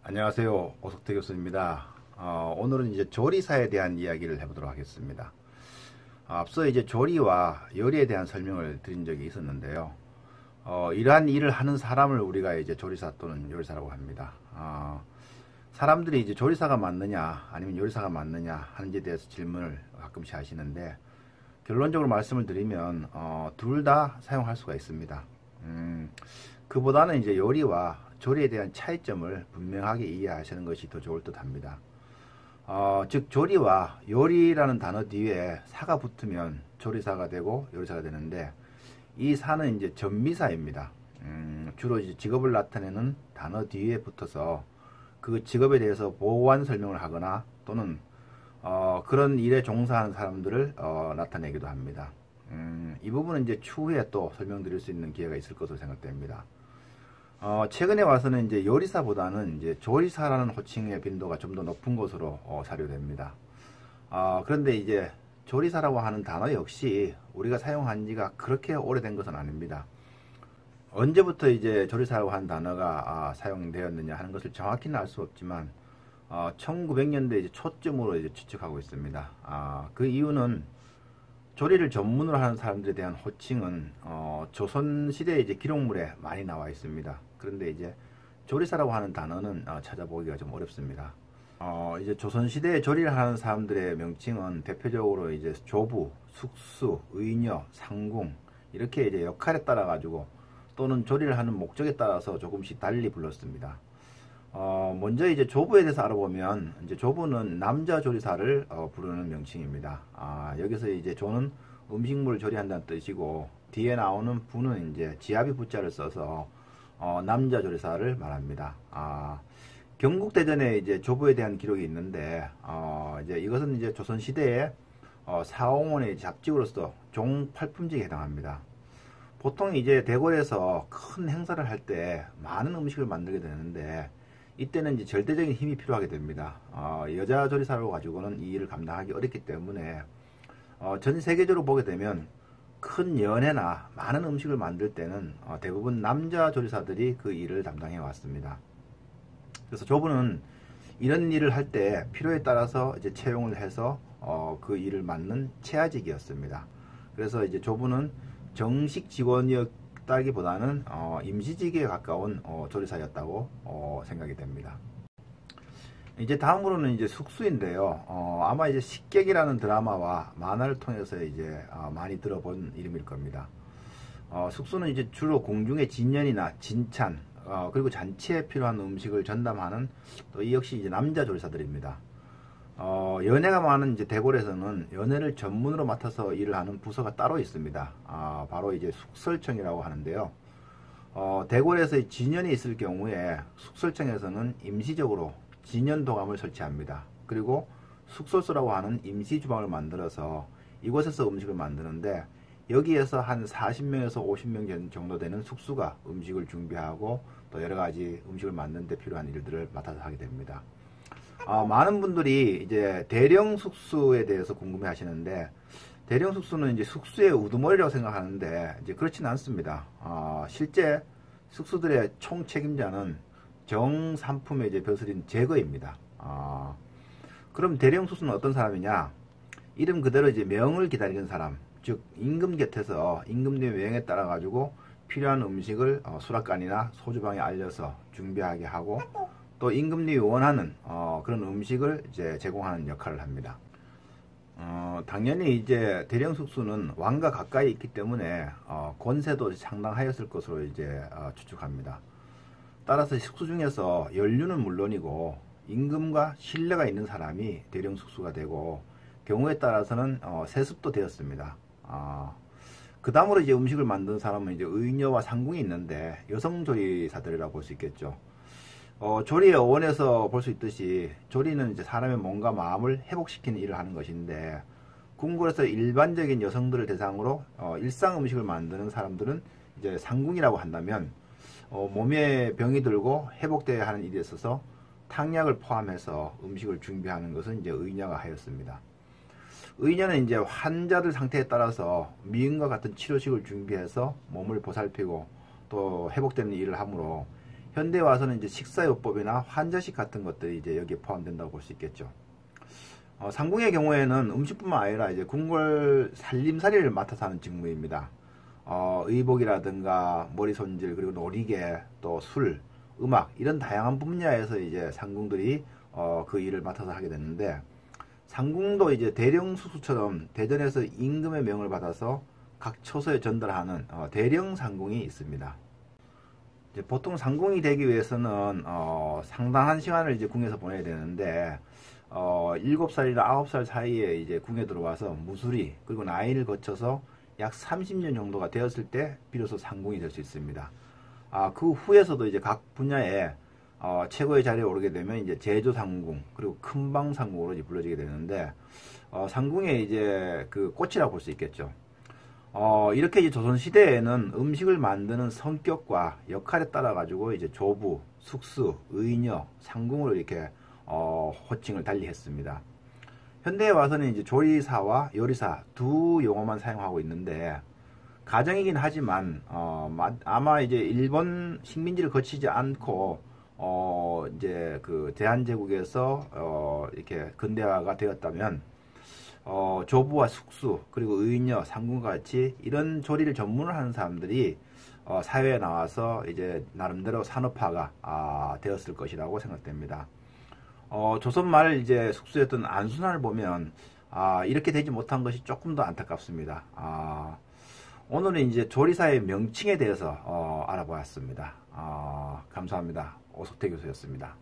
안녕하세요. 오석태 교수입니다. 오늘은 이제 조리사에 대한 이야기를 해보도록 하겠습니다. 앞서 이제 조리와 요리에 대한 설명을 드린 적이 있었는데요. 이러한 일을 하는 사람을 우리가 이제 조리사 또는 요리사라고 합니다. 사람들이 이제 조리사가 맞느냐 아니면 요리사가 맞느냐 하는지에 대해서 질문을 가끔씩 하시는데, 결론적으로 말씀을 드리면 둘 다 사용할 수가 있습니다. 그보다는 이제 요리와 조리에 대한 차이점을 분명하게 이해하시는 것이 더 좋을 듯 합니다. 즉 조리와 요리라는 단어 뒤에 사가 붙으면 조리사가 되고 요리사가 되는데, 이 사는 이제 전미사입니다. 주로 이제 직업을 나타내는 단어 뒤에 붙어서 그 직업에 대해서 보완 설명을 하거나 또는 그런 일에 종사하는 사람들을 나타내기도 합니다. 이 부분은 이제 추후에 또 설명드릴 수 있는 기회가 있을 것으로 생각됩니다. 최근에 와서는 이제 요리사보다는 이제 조리사라는 호칭의 빈도가 좀 더 높은 것으로 사료됩니다. 그런데 이제 조리사라고 하는 단어 역시 우리가 사용한 지가 그렇게 오래된 것은 아닙니다. 언제부터 이제 조리사라고 하는 단어가 사용되었느냐 하는 것을 정확히는 알 수 없지만 1900년대 이제 초쯤으로 이제 추측하고 있습니다. 그 이유는 조리를 전문으로 하는 사람들에 대한 호칭은 조선시대 이제 기록물에 많이 나와 있습니다. 그런데 이제 조리사라고 하는 단어는 찾아보기가 좀 어렵습니다. 이제 조선시대에 조리를 하는 사람들의 명칭은 대표적으로 이제 조부, 숙수, 의녀, 상궁 이렇게 이제 역할에 따라 가지고 또는 조리를 하는 목적에 따라서 조금씩 달리 불렀습니다. 먼저 이제 조부에 대해서 알아보면, 이제 조부는 남자 조리사를 부르는 명칭입니다. 여기서 이제 조는 음식물을 조리한다는 뜻이고, 뒤에 나오는 부는 이제 지아비 부자를 써서 남자 조리사를 말합니다. 경국대전에 이제 조부에 대한 기록이 있는데, 이제 이것은 이제 조선 시대에 사홍원의 잡직으로서 종 8품직에 해당합니다. 보통 이제 대궐에서 큰 행사를 할 때 많은 음식을 만들게 되는데, 이때는 이제 절대적인 힘이 필요하게 됩니다. 여자 조리사로 가지고는 이 일을 감당하기 어렵기 때문에 전 세계적으로 보게 되면 큰 연회나 많은 음식을 만들 때는 대부분 남자 조리사들이 그 일을 담당해 왔습니다. 그래서 조부는 이런 일을 할 때 필요에 따라서 이제 채용을 해서 그 일을 맡는 체하직이었습니다. 그래서 이제 조부는 정식 직원이었다기보다는 임시직에 가까운 조리사였다고 생각이 됩니다. 이제 다음으로는 이제 숙수인데요. 아마 이제 식객이라는 드라마와 만화를 통해서 이제 많이 들어본 이름일 겁니다. 숙수는 이제 주로 공중의 진연이나 진찬 그리고 잔치에 필요한 음식을 전담하는 또 이 역시 이제 남자 조리사들입니다. 연회가 많은 이제 대궐에서는 연회를 전문으로 맡아서 일을 하는 부서가 따로 있습니다. 바로 이제 숙설청이라고 하는데요. 대궐에서 진연이 있을 경우에 숙설청에서는 임시적으로 진연도감을 설치합니다. 그리고 숙설소라고 하는 임시주방을 만들어서 이곳에서 음식을 만드는데, 여기에서 한 40명에서 50명 정도 되는 숙수가 음식을 준비하고 또 여러가지 음식을 만드는 데 필요한 일들을 맡아서 하게 됩니다. 많은 분들이 이제 대령 숙수에 대해서 궁금해 하시는데, 대령 숙수는 이제 숙수의 우두머리라고 생각하는데 이제 그렇지는 않습니다. 실제 숙수들의 총 책임자는 정삼품의 이제 벼슬인 제거입니다. 그럼 대령 숙수는 어떤 사람이냐? 이름 그대로 이제 명을 기다리는 사람, 즉 임금 곁에서 임금님의 명에 따라 가지고 필요한 음식을 수락관이나 소주방에 알려서 준비하게 하고, 또 임금님이 원하는 그런 음식을 이제 제공하는 역할을 합니다. 당연히 이제 대령 숙수는 왕과 가까이 있기 때문에 권세도 상당하였을 것으로 이제 추측합니다. 따라서 숙수 중에서 연륜은 물론이고 임금과 신뢰가 있는 사람이 대령 숙수가 되고, 경우에 따라서는 세습도 되었습니다. 그 다음으로 이제 음식을 만드는 사람은 이제 의녀와 상궁이 있는데, 여성 조리사들이라고 볼 수 있겠죠. 조리의 어원에서 볼 수 있듯이 조리는 이제 사람의 몸과 마음을 회복시키는 일을 하는 것인데, 궁궐에서 일반적인 여성들을 대상으로 일상 음식을 만드는 사람들은 이제 상궁이라고 한다면, 몸에 병이 들고 회복되어야 하는 일에 있어서 탕약을 포함해서 음식을 준비하는 것은 이제 의녀가 하였습니다. 의녀는 이제 환자들 상태에 따라서 미음과 같은 치료식을 준비해서 몸을 보살피고 또 회복되는 일을 하므로 현대에 와서는 이제 식사요법이나 환자식 같은 것들이 이제 여기에 포함된다고 볼 수 있겠죠. 상궁의 경우에는 음식뿐만 아니라 이제 궁궐 살림살이를 맡아서 하는 직무입니다. 의복이라든가 머리 손질, 그리고 놀이개, 또 술, 음악, 이런 다양한 분야에서 이제 상궁들이 그 일을 맡아서 하게 됐는데, 상궁도 이제 대령수수처럼 대전에서 임금의 명을 받아서 각 처소에 전달하는 대령 상궁이 있습니다. 이제 보통 상궁이 되기 위해서는 상당한 시간을 이제 궁에서 보내야 되는데, 7살이나 9살 사이에 이제 궁에 들어와서 무술이, 그리고 나이를 거쳐서 약 30년 정도가 되었을 때 비로소 상궁이 될 수 있습니다. 그 후에서도 이제 각 분야에 최고의 자리에 오르게 되면 이제 제조상궁, 그리고 큰방상궁으로 이제 불려지게 되는데, 상궁의 이제 그 꽃이라고 볼 수 있겠죠. 이렇게 이제 조선시대에는 음식을 만드는 성격과 역할에 따라 가지고 이제 조부, 숙수, 의녀, 상궁으로 이렇게 호칭을 달리 했습니다. 현대에 와서는 이제 조리사와 요리사 두 용어만 사용하고 있는데, 가정이긴 하지만 아마 이제 일본 식민지를 거치지 않고 이제 그 대한제국에서 이렇게 근대화가 되었다면, 조부와 숙수, 그리고 의녀, 상궁과 같이 이런 조리를 전문을 하는 사람들이 사회에 나와서 이제 나름대로 산업화가 되었을 것이라고 생각됩니다. 조선 말 이제 숙수였던 안순환을 보면 이렇게 되지 못한 것이 조금 더 안타깝습니다. 오늘은 이제 조리사의 명칭에 대해서 알아보았습니다. 감사합니다. 오석태 교수였습니다.